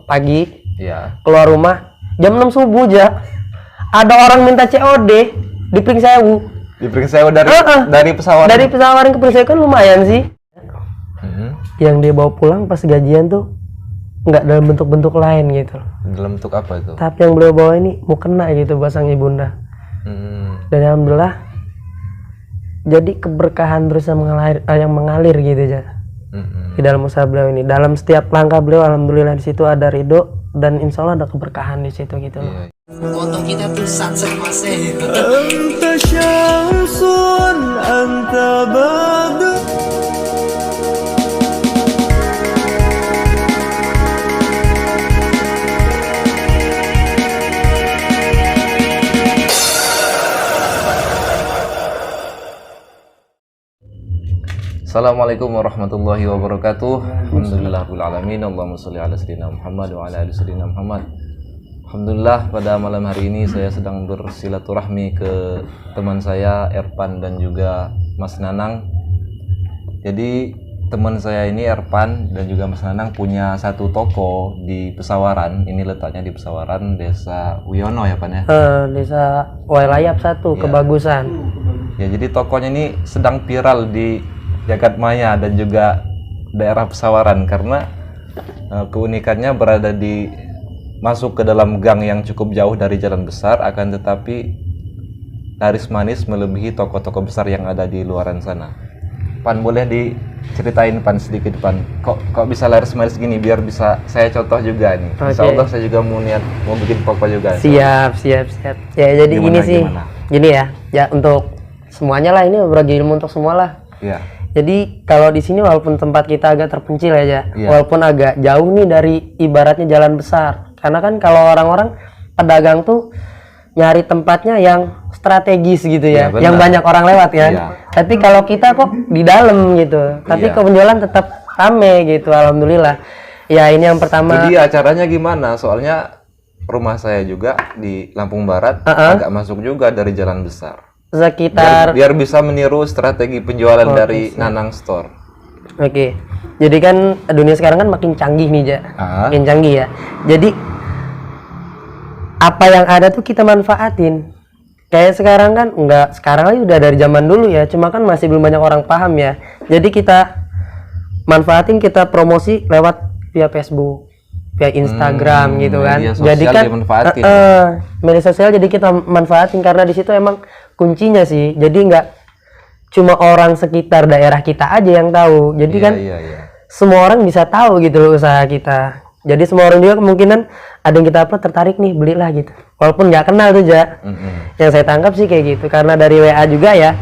pagi, Iya. keluar rumah jam 6 subuh aja. Ada orang minta COD di Pringsewu. Di Pringsewu dari pesawat. Dari Pesawaran ke Pringsewu kan lumayan sih. Mhm. Yang dia bawa pulang pas gajian tuh nggak dalam bentuk-bentuk lain gitu. Dalam bentuk apa itu? Tapi yang beliau bawa ini mau kena gitu buat sang ibunda. Dan alhamdulillah jadi keberkahan terus yang mengalir gitu aja. Di dalam usaha beliau ini, dalam setiap langkah beliau alhamdulillah di situ ada ridho dan insya Allah ada keberkahan di situ gitu loh. Foto kita tuh sunset masih. Anta syamsun anta badr. Assalamualaikum warahmatullahi wabarakatuh. Alhamdulillahirabbil alamin. Allahumma shalli ala sayyidina Muhammad wa ala ali sayyidina Muhammad. Alhamdulillah pada malam hari ini saya sedang bersilaturahmi ke teman saya Erpan dan juga Mas Nanang. Jadi teman saya ini Erpan dan juga Mas Nanang punya satu toko di Pesawaran. Ini letaknya di Pesawaran, Desa Wiono ya Pan ya. Desa Wailayap 1 Ya. Kebagusan. Ya, jadi tokonya ini sedang viral di Jagat Maya dan juga daerah Pesawaran karena keunikannya berada di masuk ke dalam gang yang cukup jauh dari jalan besar, akan tetapi laris manis melebihi toko-toko besar yang ada di luaran sana. Pan, boleh diceritain Pan sedikit Pan, kok bisa laris manis gini biar bisa saya contoh juga nih. Insya Allah saya juga mau bikin toko juga. Siap. Ya jadi Gimana? gini ya untuk semuanya lah, ini berbagi ilmu untuk semua lah. Iya. Jadi kalau di sini walaupun tempat kita agak terpencil aja, Iya. walaupun agak jauh nih dari ibaratnya jalan besar. Karena kan kalau orang-orang pedagang tuh nyari tempatnya yang strategis gitu ya, Iya, yang benar. banyak orang lewat kan. Iya. Tapi kalau kita kok di dalam gitu, tapi Iya. penjualan tetap rame gitu, alhamdulillah. Ya ini yang pertama. Jadi acaranya gimana? Soalnya rumah saya juga di Lampung Barat, agak masuk juga dari jalan besar. Sekitar Biar bisa meniru strategi penjualan dari Nanang Store. Oke, jadi kan dunia sekarang kan makin canggih nih, Ja. Makin canggih ya. Jadi apa yang ada tuh kita manfaatin. Kayak sekarang kan sekarang aja udah dari zaman dulu ya, cuma kan masih belum banyak orang paham ya. Jadi kita manfaatin, kita promosi lewat via Facebook, via Instagram gitu kan. Media sosial Jadi kan dimanfaatin. media sosial jadi kita manfaatin karena di situ emang kuncinya sih. Jadi nggak cuma orang sekitar daerah kita aja yang tahu. Jadi kan semua orang bisa tahu gitu loh usaha kita. Jadi semua orang juga kemungkinan ada yang kita upload tertarik nih, belilah gitu. Walaupun nggak kenal tuh, Ja. Yang saya tangkap sih kayak gitu. Karena dari WA juga ya,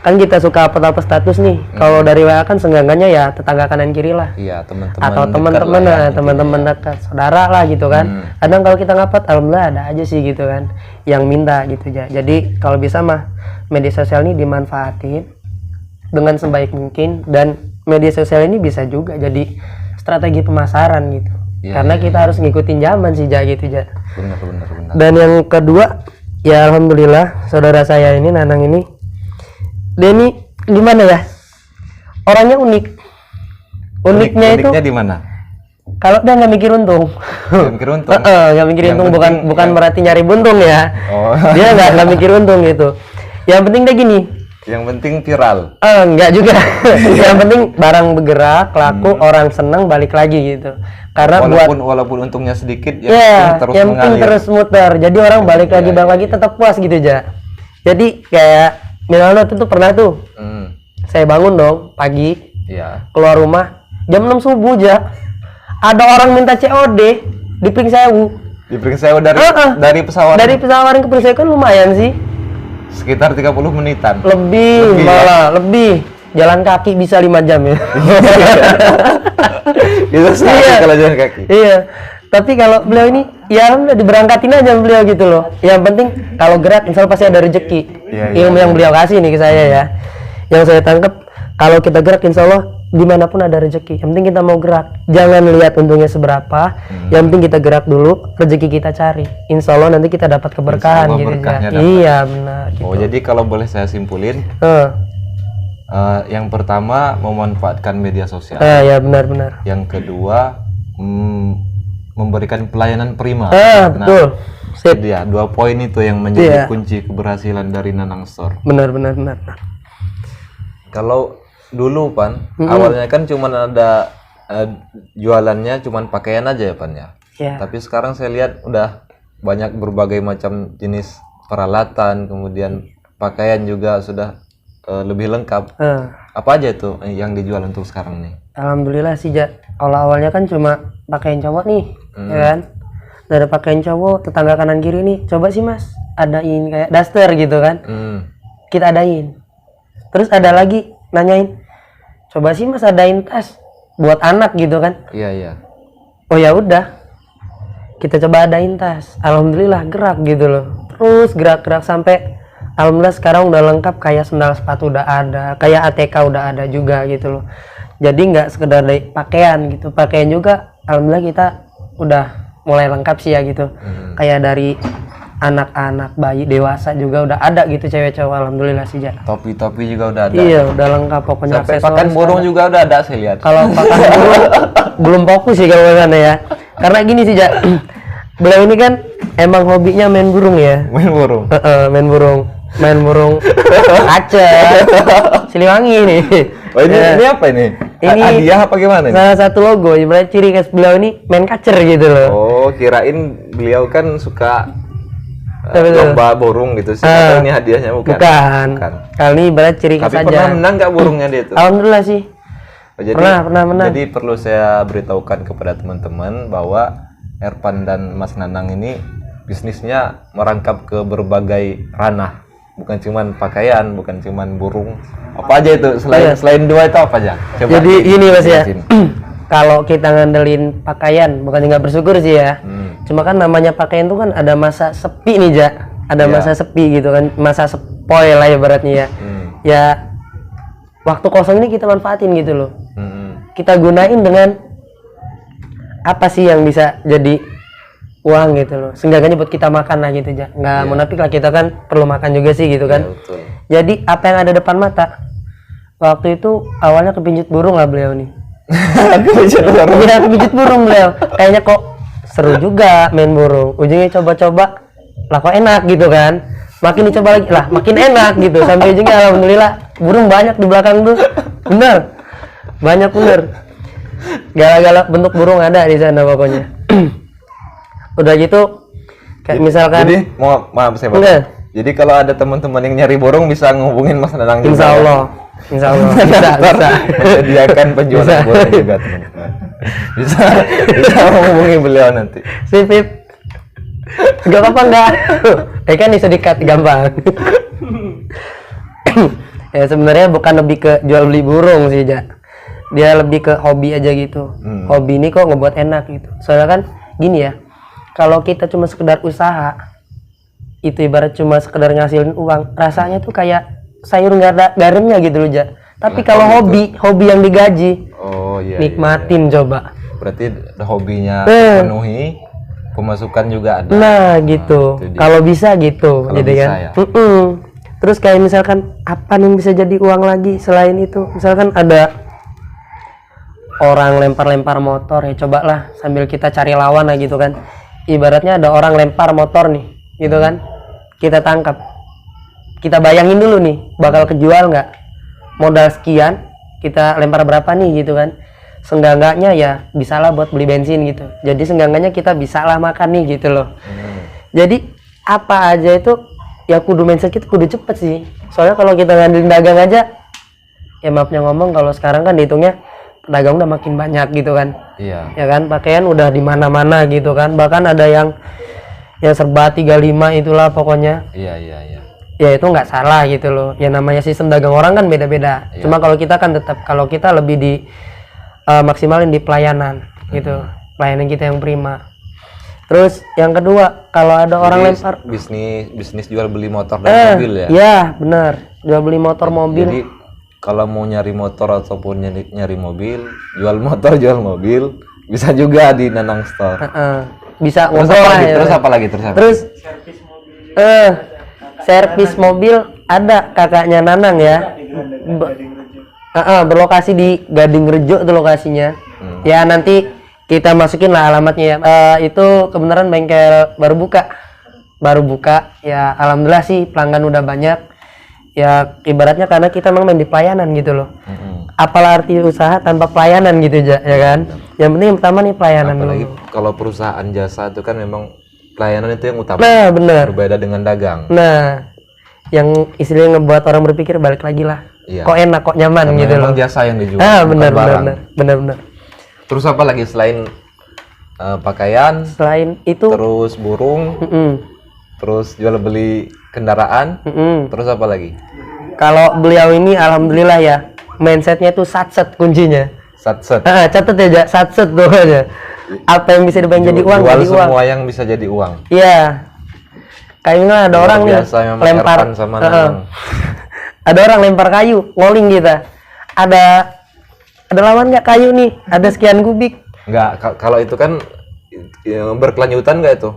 kan kita suka upload status nih. Kalau dari WA kan seenggaknya ya tetangga kanan kiri lah. Iya, teman-teman Atau dekat teman-teman lah ya, lah, teman-teman dekat, saudara lah gitu kan. Kadang kalau kita ngupload, alhamdulillah ada aja sih gitu kan yang minta gitu ya. Jadi kalau bisa mah media sosial ini dimanfaatin dengan sebaik mungkin, dan media sosial ini bisa juga jadi strategi pemasaran gitu. Karena kita harus ngikutin zaman sih, Ja, gitu, Ja. Benar. Dan yang kedua, ya alhamdulillah saudara saya ini Nanang ini, dia ini gimana ya? Orangnya unik. Uniknya itu di mana? kalau dia nggak mikir untung. Nggak mikir untung. Nggak mikir Yang untung, penting bukan berarti nyari buntung ya. Oh. Dia nggak mikir untung gitu. Yang penting dia gini. Yang penting viral. Enggak juga. Yang penting barang bergerak, laku, orang seneng, balik lagi gitu. Karena Walaupun untungnya sedikit, ya, terus yang penting mengalir. terus muter. Jadi orang balik lagi tetap puas gitu, Ja. Jadi kayak misalnya tuh pernah tuh, saya bangun dong pagi, Iya. keluar rumah jam 6 subuh, Ja. Ada orang minta COD di Pringsewu. Di Pringsewu dari pesawat. Dari Pesawaran ke Pringsewu kan lumayan sih. Sekitar 30 menitan. Lebih malah, lebih. Jalan kaki bisa 5 jam ya. Itu sekali kalau jalan kaki. Iya. Tapi kalau beliau ini ya udah diberangkatin aja beliau gitu loh. Yang penting kalau gerak insya Allah pasti ada rezeki. Ilmu yang beliau kasih nih ke saya ya. Yang saya tangkap, kalau kita gerak insya Allah dimanapun ada rezeki. Yang penting kita mau gerak. Jangan lihat untungnya seberapa. Yang penting kita gerak dulu, rezeki kita cari. Insya Allah nanti kita dapat keberkahan gitu ya. Iya benar. Gitu. Oh, jadi kalau boleh saya simpulin, yang pertama memanfaatkan media sosial. Ya benar-benar. Yang kedua memberikan pelayanan prima. Betul. Sip. Dia 2 poin itu yang menjadi kunci keberhasilan dari Nanang Store. Benar. Kalau dulu Pan, awalnya kan cuman ada jualannya cuman pakaian aja ya Pan ya. Iya. Tapi sekarang saya lihat udah banyak berbagai macam jenis peralatan, kemudian pakaian juga sudah lebih lengkap. Apa aja itu yang dijual untuk sekarang nih? Alhamdulillah sih, awalnya kan cuma pakaian cowok nih, ya kan? Dari pakaian cowok, tetangga kanan kiri nih, coba sih mas, adain kayak daster gitu kan? Kita adain. Terus ada lagi nanyain, coba sih mas adain tas buat anak gitu kan? Iya. Oh ya udah, kita coba adain tas. Alhamdulillah gerak gitu loh. Terus gerak sampai alhamdulillah sekarang udah lengkap, kayak sendal sepatu udah ada, kayak ATK udah ada juga gitu loh. Jadi nggak sekedar dari pakaian gitu, pakaian juga alhamdulillah kita udah mulai lengkap sih ya gitu. Kayak dari anak-anak, bayi, dewasa juga udah ada gitu, cewek cowok, alhamdulillah sih ya. Topi udah ada. Iya, udah lengkap pokoknya. Sampai pakan burung juga udah ada saya lihat. Kalau pakan burung belum fokus sih kalau sana ya. Karena gini sih ja, beliau ini kan emang hobinya main burung ya. Main burung. Main burung kaca Siliwangi nih. Oh ini apa ini? Ini hadiah apa gimana nih? Salah satu logo, ibarat ciri khas beliau ini main kacer gitu loh. Oh, kirain beliau kan suka lomba burung gitu sih. Ini hadiahnya bukan. Kali ini ibarat ciri khas tapi aja. Pernah menang nggak burungnya dia tuh? Alhamdulillah sih. Jadi, pernah menang. Jadi perlu saya beritahukan kepada teman-teman bahwa Erpan dan Mas Nanang ini bisnisnya merangkap ke berbagai ranah. Bukan cuman pakaian, bukan cuman burung. Apa aja itu selain dua itu apa aja? Coba jadi ini mas ya. Kalau kita ngandelin pakaian, bukan nggak bersyukur sih ya. Cuma kan namanya pakaian tuh kan ada masa sepi nih ja. Ada masa sepi gitu kan, masa sepoi lah ibaratnya ya. Ya waktu kosong ini kita manfaatin gitu loh. Kita gunain dengan apa sih yang bisa jadi uang gitu loh. Seenggaknya buat kita makan lah gitu ja. Nggak munafik lah, kita kan perlu makan juga sih gitu kan. Betul. Jadi apa yang ada depan mata, waktu itu awalnya kepincut burung lah beliau nih. Kepincut burung beliau. Kayaknya kok seru juga main burung. Ujungnya coba-coba, lah kok enak gitu kan. Makin dicoba lagi, lah makin enak gitu. Sampai ujungnya alhamdulillah burung banyak di belakang tuh. Bener, banyak bener. Gala-gala bentuk burung ada di sana pokoknya. Udah gitu, kayak misalkan. Jadi maaf saya Pak. Jadi kalau ada teman-teman yang nyari burung bisa ngehubungin Mas Nanang juga. Insya Allah bisa menyediakan penjualan burung juga teman-teman. Bisa menghubungi beliau nanti. Sip. Gak apa-apa enggak? Kan bisa dikat gampang. Ya sebenarnya bukan lebih ke jual beli burung sih ja. Dia lebih ke hobi aja gitu. Hobi ini kok ngebuat enak gitu. Soalnya kan gini ya. Kalau kita cuma sekedar usaha, itu ibarat cuma sekedar ngasilin uang, rasanya tuh kayak sayur nggak ada garamnya gitu loh ja. Tapi kalau hobi yang digaji, nikmatin coba. Berarti hobinya penuhi, pemasukan juga ada. Nah gitu, kalau bisa gitu, kalau jadi bisa, kan. Ya. Terus kayak misalkan apa nih bisa jadi uang lagi selain itu? Misalkan ada orang lempar-lempar motor ya, cobalah sambil kita cari lawan lah gitu kan. Ibaratnya ada orang lempar motor nih gitu kan, kita tangkap, kita bayangin dulu nih bakal kejual nggak, modal sekian kita lempar berapa nih gitu kan. Seenggaknya ya bisalah buat beli bensin gitu, jadi seenggaknya kita bisalah makan nih gitu loh. Jadi apa aja itu ya kudu mindset kita kudu cepet sih, soalnya kalau kita ngandelin dagang aja ya maafnya ngomong, kalau sekarang kan dihitungnya pedagang udah makin banyak gitu kan. Iya. Ya kan, pakaian udah di mana-mana gitu kan. Bahkan ada yang serba 35 itulah pokoknya. Iya. Ya itu nggak salah gitu loh. Ya namanya sistem dagang orang kan beda-beda. Cuma kalau kita kan tetap, kalau kita lebih di maksimalin di pelayanan gitu. Pelayanan kita yang prima. Terus yang kedua, kalau ada orang lempar bisnis jual beli motor dan mobil ya. Iya, benar. Jual beli motor mobil. Jadi kalau mau nyari motor ataupun nyari mobil, jual motor, jual mobil, bisa juga di Nanang Store. Bisa ngobrol lah ya. Terus apa lagi? Terus servis mobil ada kakaknya Nanang ya. Berlokasi di Gading Rejo tuh lokasinya. Ya nanti kita masukin lah alamatnya ya. Itu kebenaran bengkel baru buka ya, alhamdulillah sih pelanggan udah banyak ya, ibaratnya karena kita memang main di pelayanan gitu loh. Apalah arti usaha tanpa pelayanan gitu ya kan. Yang penting yang pertama nih pelayanan Apalagi dulu. kalau perusahaan jasa itu kan memang pelayanan itu yang utama. Nah bener. Berbeda dengan dagang. Nah yang istilahnya ngebuat orang berpikir balik lagi lah. Iya. Kok enak, kok nyaman Karena gitu loh. memang jasa yang dijual. Bener bukan barang. bener. Terus apa lagi selain pakaian, Selain itu, terus burung, terus jual beli kendaraan, terus apa lagi? kalau beliau ini alhamdulillah ya, mindsetnya tuh satset kuncinya. Satset. Catat ya, satset tuh aja. Apa yang bisa dibayang jadi uang, Jual jadi uang. semua yang bisa jadi uang. Iya. Kayaknya ada orang nih biasa memang lempar Erpan sama Nanang. ada orang lempar kayu, ngoling kita. Ada lawan nggak kayu nih? Ada sekian kubik. Enggak, kalau itu kan berkelanjutan nggak itu?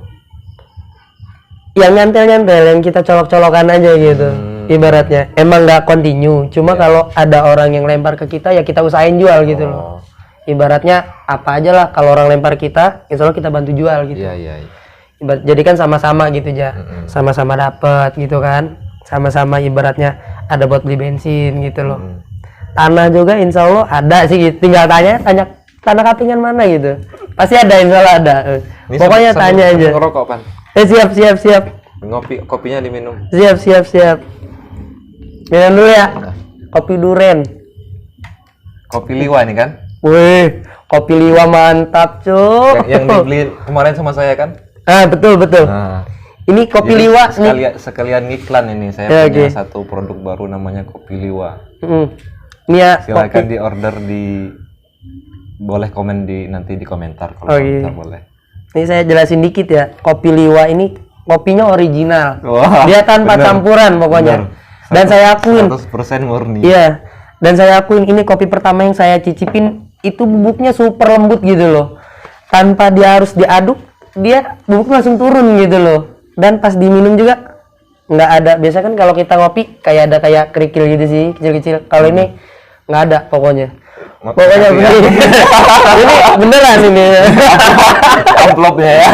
Yang nyantel-nyantel, yang kita colok-colokan aja gitu. Ibaratnya emang nggak continue. Cuma kalau ada orang yang lempar ke kita ya kita usahain jual gitu loh. Ibaratnya apa aja lah, kalau orang lempar kita, insya Allah kita bantu jual gitu. Iya. Jadi kan sama-sama gitu aja, sama-sama dapat gitu kan, sama-sama ibaratnya ada buat beli bensin gitu loh. Tanah juga insya Allah ada sih gitu. Tinggal tanya tanah kapingan mana gitu, pasti ada, insya Allah ada. Ini Pokoknya tanya aja. Ngerokok pan? Siap. Ngopi, kopinya diminum. Siap. Minum dulu ya, kopi duren. Kopi liwa nih kan? Wih, kopi liwa mantap cuk. Yang dibeli kemarin sama saya kan? Betul. Nah, Ini kopi jadi liwa nih. sekalian ngiklan ini. Saya Ya, punya oke. satu produk baru namanya kopi liwa. Ini ya Silakan kopi. di order boleh komen nanti di komentar kalau Oke. komentar boleh. Ini saya jelasin dikit ya. Kopi liwa ini kopinya original. Wah, Dia tanpa bener. campuran pokoknya. Bener. Dan saya akuin. 100% murni. Iya. Dan saya akuin ini kopi pertama yang saya cicipin, itu bubuknya super lembut gitu loh. Tanpa dia harus diaduk, dia bubuknya langsung turun gitu loh. Dan pas diminum juga nggak ada. Biasa kan kalau kita ngopi kayak ada kayak kerikil gitu sih, kecil-kecil. Kalau ini nggak ada pokoknya. Pokoknya Tapi ya. begini. Ini beneran ini. Amplopnya ya.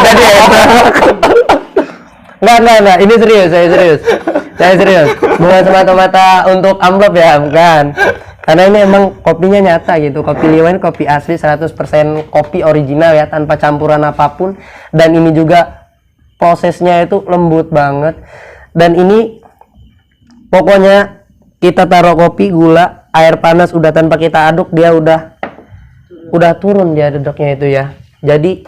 Enggak, ini serius, saya serius. Bukan semata-mata untuk amplop ya, bukan. Karena ini emang kopinya nyata gitu. Kopi liwa ini kopi asli 100% kopi original ya, tanpa campuran apapun. Dan ini juga prosesnya itu lembut banget. Dan ini pokoknya kita taruh kopi, gula, air panas udah tanpa kita aduk, dia udah turun dia dedoknya itu ya. Jadi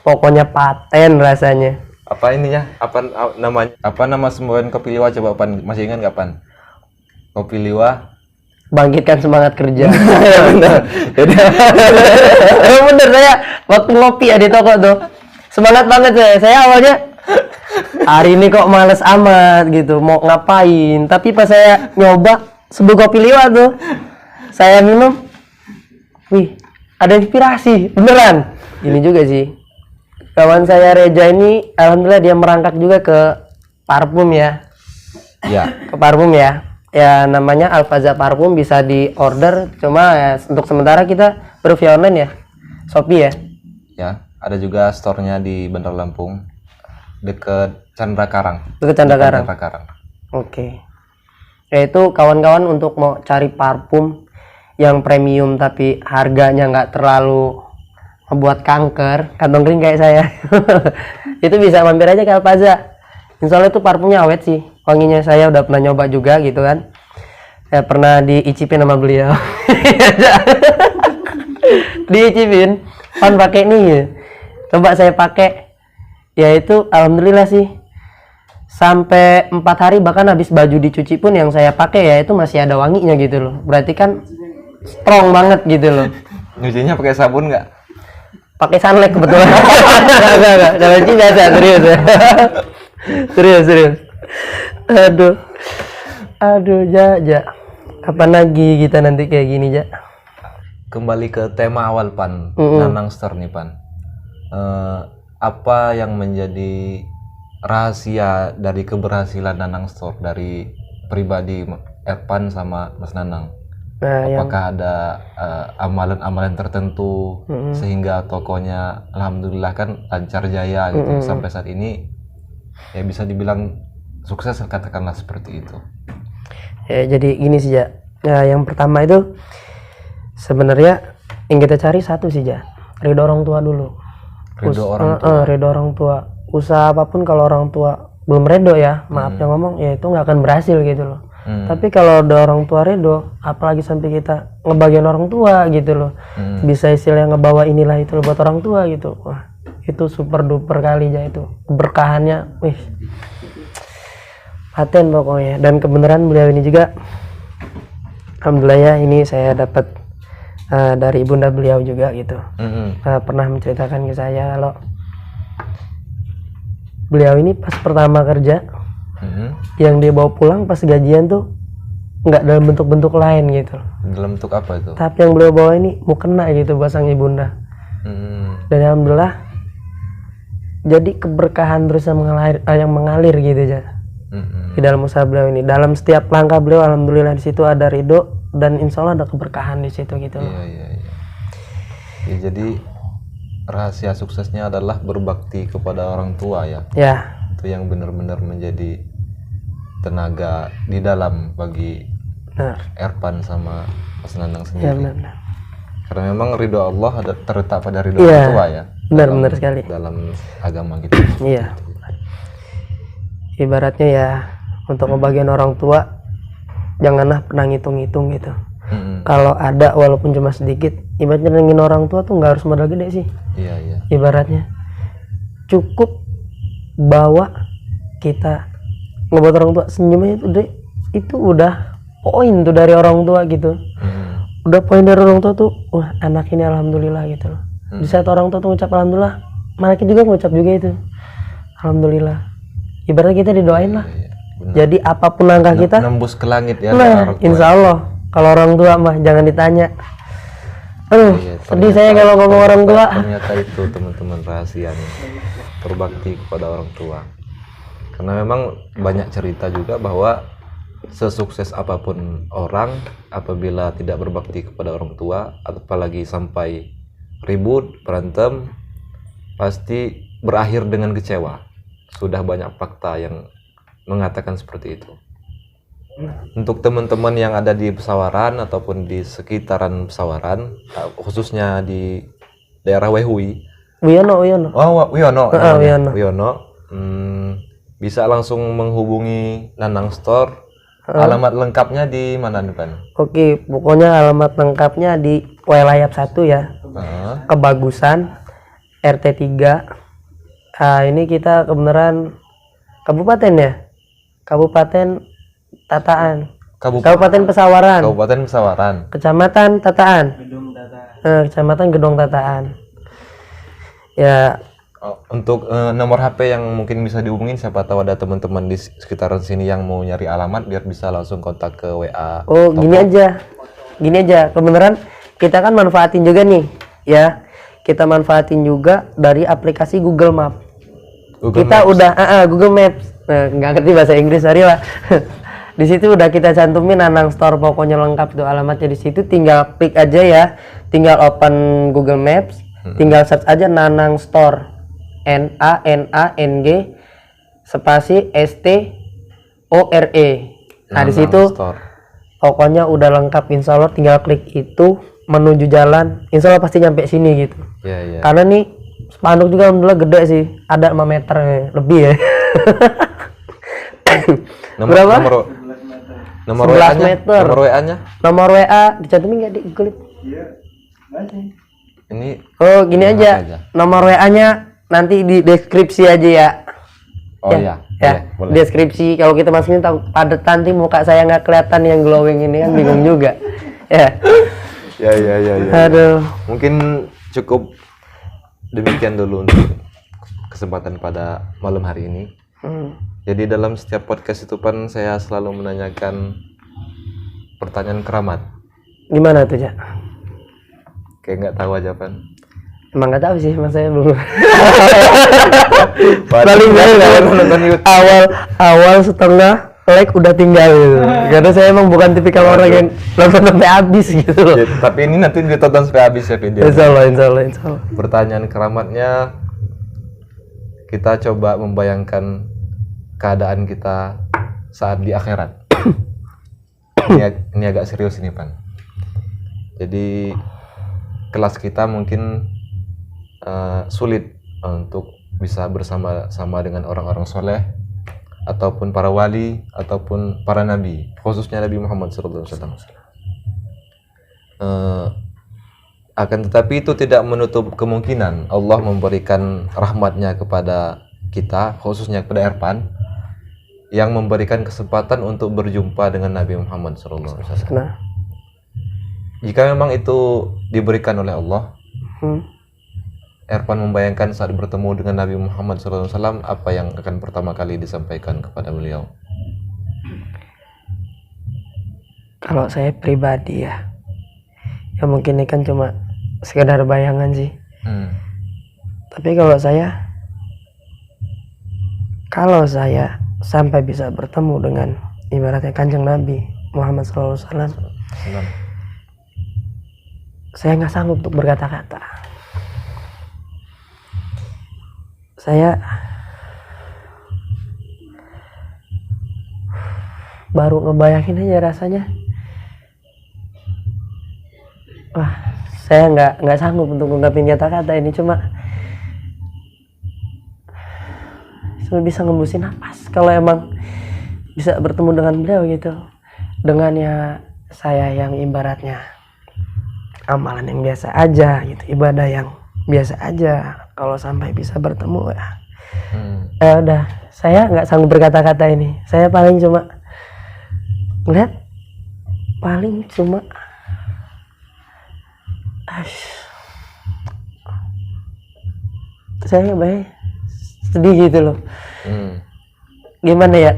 pokoknya paten rasanya. Apa ininya? Namanya? Apa nama semboyan kopi liwa coba pan? Masih ingat nggak pan? Kopi liwa. Bangkitkan semangat kerja. Bener. Emang bener, saya waktu ngopi ya di toko tuh semangat banget saya awalnya hari ini kok males amat gitu mau ngapain, tapi pas saya nyoba sebuah kopi liwa tuh saya minum, wih ada inspirasi beneran. Ini juga sih kawan saya Reja ini, alhamdulillah dia merangkak juga ke parfum ya. Ya. Ke parfum ya namanya Alfaza Parfum, bisa di order. Cuma ya, untuk sementara kita via online ya, Shopee ya. Ya. Ada juga store-nya di Bandar Lampung, deket Chandra Karang. Deket Chandra Karang. Karang. Oke. Yaitu kawan-kawan untuk mau cari parfum yang premium tapi harganya nggak terlalu membuat kanker kantong kering kayak saya. Itu bisa mampir aja ke Alfaza. Insya Allah itu parfumnya awet sih, wanginya. Saya udah pernah nyoba juga gitu kan. Saya pernah diicipin sama beliau. Diicipin, kan pakai nih. Coba saya pakai, ya itu alhamdulillah sih. Sampai 4 hari bahkan habis baju dicuci pun yang saya pakai ya itu masih ada wanginya gitu loh. Berarti kan strong banget gitu loh. Nyucinya pakai sabun nggak? Pakai sunlight kebetulan. Enggak. Kalau cuci biasa, serius ya. serius. Aduh, Ja. Kapan lagi kita nanti kayak gini, Ja? Kembali ke tema awal pan, Nanang Store nih pan. Apa yang menjadi rahasia dari keberhasilan Nanang Store dari pribadi Erpan sama Mas Nanang? Apakah ada amalan-amalan tertentu sehingga tokonya alhamdulillah kan lancar jaya gitu sampai saat ini ya bisa dibilang sukses, katakanlah seperti itu. Ya, jadi gini sih ya. Yang pertama itu sebenarnya yang kita cari satu sih ya, ridho orang tua dulu. Ridho orang tua. Usaha apapun kalau orang tua belum ridho ya, maaf yang ngomong, ya itu nggak akan berhasil gitu loh. Tapi kalau ada orang tua ridho, apalagi sampai kita ngebagian orang tua gitu loh, bisa istilahnya ngebawa inilah itu loh buat orang tua gitu. Wah, itu super duper kali ya itu keberkahannya, wih, paten pokoknya. Dan kebenaran beliau ini juga, alhamdulillah ya, ini saya dapat dari ibunda beliau juga gitu. Pernah menceritakan ke saya kalau beliau ini pas pertama kerja, yang dia bawa pulang pas gajian tuh nggak dalam bentuk-bentuk lain gitu. Dalam bentuk apa itu? Tapi yang beliau bawa ini mukena gitu buat sang ibunda. Dan alhamdulillah jadi keberkahan terus yang mengalir gitu aja di dalam usaha beliau ini. Dalam setiap langkah beliau alhamdulillah di situ ada ridho dan insya Allah ada keberkahan di situ gitu loh. Ya, jadi rahasia suksesnya adalah berbakti kepada orang tua ya. Itu yang benar-benar menjadi tenaga di dalam bagi Erpan sama Mas Nandang sendiri. Benar. Karena memang ridho Allah terletak pada ridho orang tua ya. Benar sekali. Dalam agama kita. Iya. Ibaratnya ya untuk ngebagian orang tua janganlah pernah ngitung-ngitung gitu. Kalau ada walaupun cuma sedikit, ibaratnya nengin orang tua tuh nggak harus modal gede sih. Iya. Ibaratnya cukup bawa kita ngebuat orang tua senyumnya itu udah poin tuh dari orang tua gitu. Udah poin dari orang tua tuh, wah anak ini alhamdulillah gitu loh. Di saat orang tua tuh ngucap alhamdulillah, malah kita juga ngucap juga itu alhamdulillah. Ibaratnya kita didoain lah. Jadi apapun langkah kita nembus ke langit ya. Insya Allah. Kalau orang tua mah jangan ditanya. Sedih saya kalau ngomong orang tua. Ternyata itu teman-teman rahasianya, berbakti kepada orang tua. Karena memang banyak cerita juga bahwa sesukses apapun orang, apabila tidak berbakti kepada orang tua, apalagi sampai ribut, berantem, pasti berakhir dengan kecewa. Sudah banyak fakta yang mengatakan seperti itu. Untuk teman-teman yang ada di Pesawaran ataupun di sekitaran Pesawaran, khususnya di daerah Wehui, Wiono. Bisa langsung menghubungi Nandang Store. Alamat lengkapnya di mana nih, Pan? Oke, pokoknya alamat lengkapnya di Welayap 1 ya. Kebagusan RT 3. Ini kita kebenaran kabupaten ya. Kabupaten Tataan. Kabupaten Pesawaran. Kecamatan Tataan. Kecamatan Gedong Tataan. Ya. Untuk nomor HP yang mungkin bisa dihubungin, siapa tahu ada teman-teman di sekitaran sini yang mau nyari alamat biar bisa langsung kontak ke WA. Gini aja. Kebenaran kita kan manfaatin juga nih, ya. Kita manfaatin juga dari aplikasi Google Map. Google Maps. Nggak ngerti bahasa Inggris, sorry lah. Di situ udah kita cantumin Nandang Store, pokoknya lengkap tuh alamatnya di situ. Tinggal klik aja ya, tinggal open Google Maps, tinggal search aja Nandang Store, NANANG spasi STORE. Nah di situ pokoknya udah lengkap, insya Allah tinggal klik itu menuju jalan, insya Allah pasti nyampe sini gitu. Karena nih spanduk juga alhamdulillah gede sih, ada 5 meter lebih ya. Nomor WA-nya? Nomor WA dicantumin nggak di Google? Ini gini aja. Nomor WA-nya nanti di deskripsi aja ya. Boleh. Deskripsi. Kalau kita masukin padat nanti muka saya nggak kelihatan yang glowing ini kan bingung juga. Ya. Aduh. Mungkin cukup demikian dulu untuk kesempatan pada malam hari ini. Jadi dalam setiap podcast itu Pan, saya selalu menanyakan pertanyaan keramat. Gimana tuh, Cak? Kayak nggak tahu aja, Pan. Emang nggak tahu sih, mas saya belum. Paling awal setengah like udah tinggal gitu. Karena saya emang bukan tipikal orang yang nonton sampai habis gitu loh. Ya, tapi ini nanti ditonton sampai habis ya video. Insya Allah. Pertanyaan keramatnya, kita coba membayangkan keadaan kita saat di akhirat. Ini agak serius ini, Pan. Jadi kelas kita mungkin sulit untuk bisa bersama-sama dengan orang-orang soleh, ataupun para wali, ataupun para nabi, khususnya Nabi Muhammad SAW. Akan tetapi itu tidak menutup kemungkinan Allah memberikan rahmatnya kepada kita, khususnya kepada Erpan, yang memberikan kesempatan untuk berjumpa dengan Nabi Muhammad SAW. Jika memang itu diberikan oleh Allah, Erpan membayangkan saat bertemu dengan Nabi Muhammad SAW, apa yang akan pertama kali disampaikan kepada beliau? Kalau saya pribadi ya mungkin ini kan cuma sekedar bayangan sih. Tapi kalau saya sampai bisa bertemu dengan ibaratnya Kanjeng Nabi Muhammad SAW, saya nggak sanggup untuk berkata-kata. Saya baru ngebayangin aja rasanya, wah, saya nggak sanggup untuk mengungkapin kata-kata ini. Cuma bisa ngembusin napas kalau emang bisa bertemu dengan beliau gitu. Dengan ya saya yang ibaratnya amalan yang biasa aja gitu, ibadah yang biasa aja, kalau sampai bisa bertemu ya udah, saya nggak sanggup berkata-kata ini. Saya paling cuma ngeliat, saya baik sedih gitu loh. Gimana ya,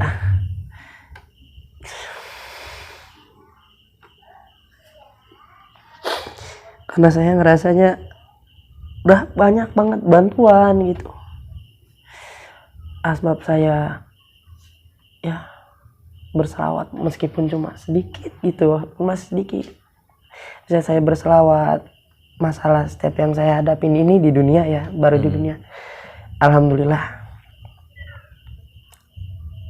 karena saya ngerasanya udah banyak banget bantuan gitu. Asbab saya ya berselawat meskipun cuma sedikit gitu, masih sedikit. Bisa saya berselawat, masalah setiap yang saya hadapin ini di dunia ya, baru di dunia, alhamdulillah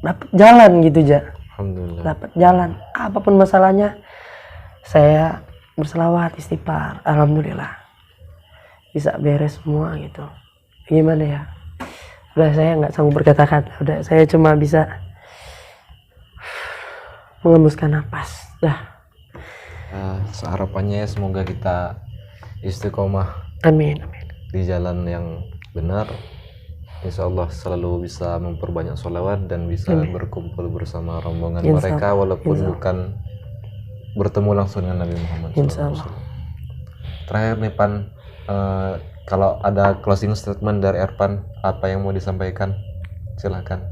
dapat jalan gitu aja. Alhamdulillah. Dapat jalan, apapun masalahnya saya berselawat, istighfar, alhamdulillah bisa beres semua gitu. Gimana ya, udah saya nggak sanggup berkata-kata, udah saya cuma bisa mengembuskan napas dah. Harapannya semoga kita istiqomah, amin, di jalan yang benar. Insya Allah selalu bisa memperbanyak sholawat dan bisa berkumpul bersama rombongan mereka, walaupun bukan bertemu langsung dengan Nabi Muhammad SAW. Terakhir nih Pan, kalau ada closing statement dari Erpan, apa yang mau disampaikan? Silahkan.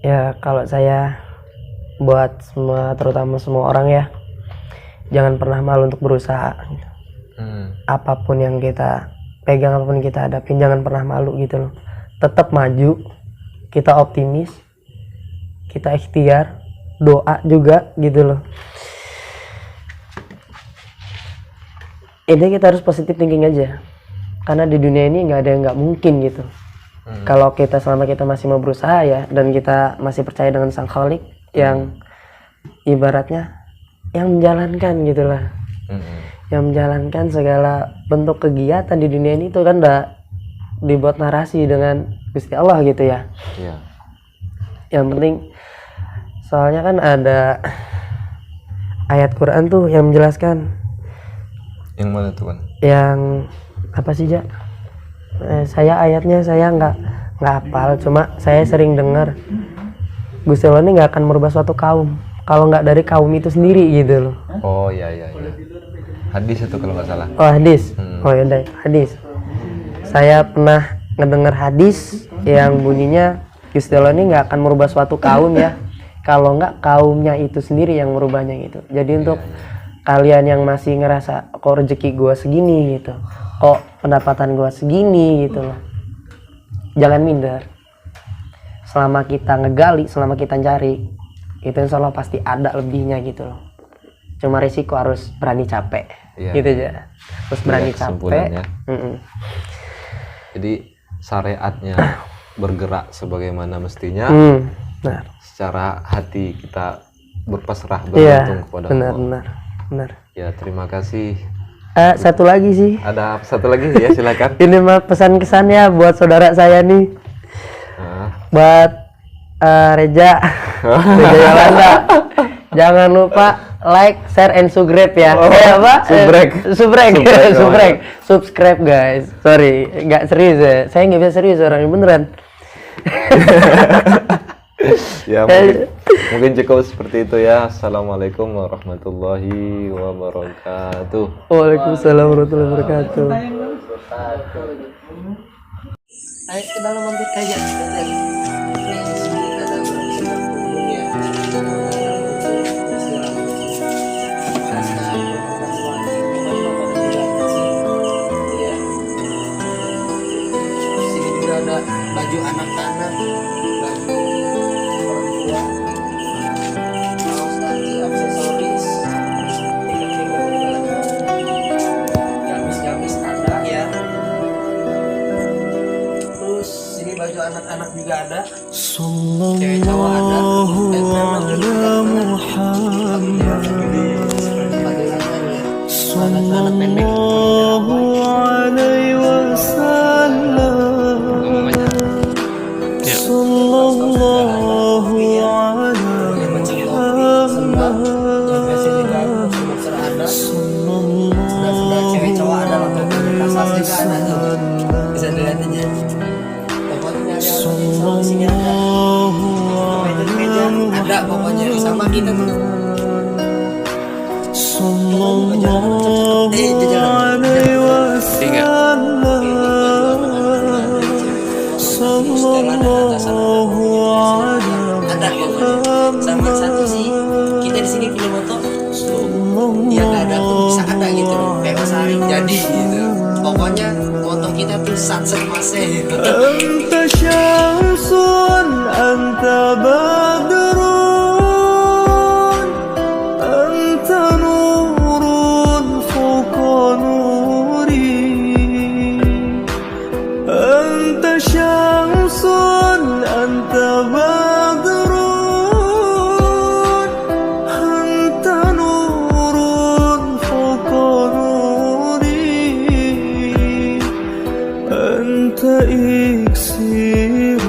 Ya kalau saya buat semua, terutama semua orang ya, jangan pernah malu untuk berusaha. Apapun yang kita pegang, apapun kita hadapin, jangan pernah malu gitu loh. Tetap maju, kita optimis, kita ikhtiar, doa juga gitu loh. Ini kita harus positive thinking aja, karena di dunia ini nggak ada yang nggak mungkin gitu. Kalau kita selama kita masih mau berusaha ya, dan kita masih percaya dengan Sang Khalik yang ibaratnya yang menjalankan gitulah, yang menjalankan segala bentuk kegiatan di dunia ini, itu kan udah dibuat narasi dengan Gusti Allah gitu ya. Yang penting, soalnya kan ada ayat Quran tuh yang menjelaskan. Yang mana tuh Pan? Yang apa sih Jak? Saya ayatnya saya nggak hafal, cuma saya sering dengar Gusti Allah ini nggak akan merubah suatu kaum kalau nggak dari kaum itu sendiri gitu loh. Oh iya. Hadis itu kalau nggak salah. Oh hadis. Oh ya hadis. Saya pernah ngedengar hadis yang bunyinya Gusti Allah ini nggak akan merubah suatu kaum ya, kalau nggak kaumnya itu sendiri yang merubahnya gitu. Jadi untuk kalian yang masih ngerasa kok rezeki gua segini gitu, kok pendapatan gua segini gitu loh, jangan minder. selama kita ngegali, selama kita cari, itu insya Allah pasti ada lebihnya gitu loh. Cuma risiko harus berani capek, gitu aja. Terus berani capek. Jadi syariatnya bergerak sebagaimana mestinya, benar. Secara hati kita berpasrah bergantung kepada Allah. Benar. Ya, terima kasih. Satu lagi sih. Ada satu lagi ya, silakan. Ini mah pesan kesannya buat saudara saya nih. Buat Reja Yolanda. Jangan lupa like, share, and subscribe ya. Apa? Subscribe guys. Sorry, nggak serius ya. Saya nggak bisa serius orang ini beneran. Ya, mungkin cukup seperti itu ya. Assalamualaikum warahmatullahi wabarakatuh. Waalaikumsalam warahmatullahi wabarakatuh. Ayo ke dalam mampir aja. Sini juga ada baju anak-anak, baju orang tua, kaos kaki, aksesoris, gamis-gamis ada ya. Terus sini baju anak-anak juga ada, cewek cowok ada, bisa dilihat aja. Pokoknya sini ada pokoknya sama kita tuh. Ada sama satu sih kita di sini punya moto ya nggak ada pun bisa ada gitu kayak Mas Ari jadi gitu. Pokoknya moto kita tuh satset masih أنت شمس أنت بدر أنت نور فوق نوري أنت شمس أنت بدر أنت نور فوق نوري أنت إكسير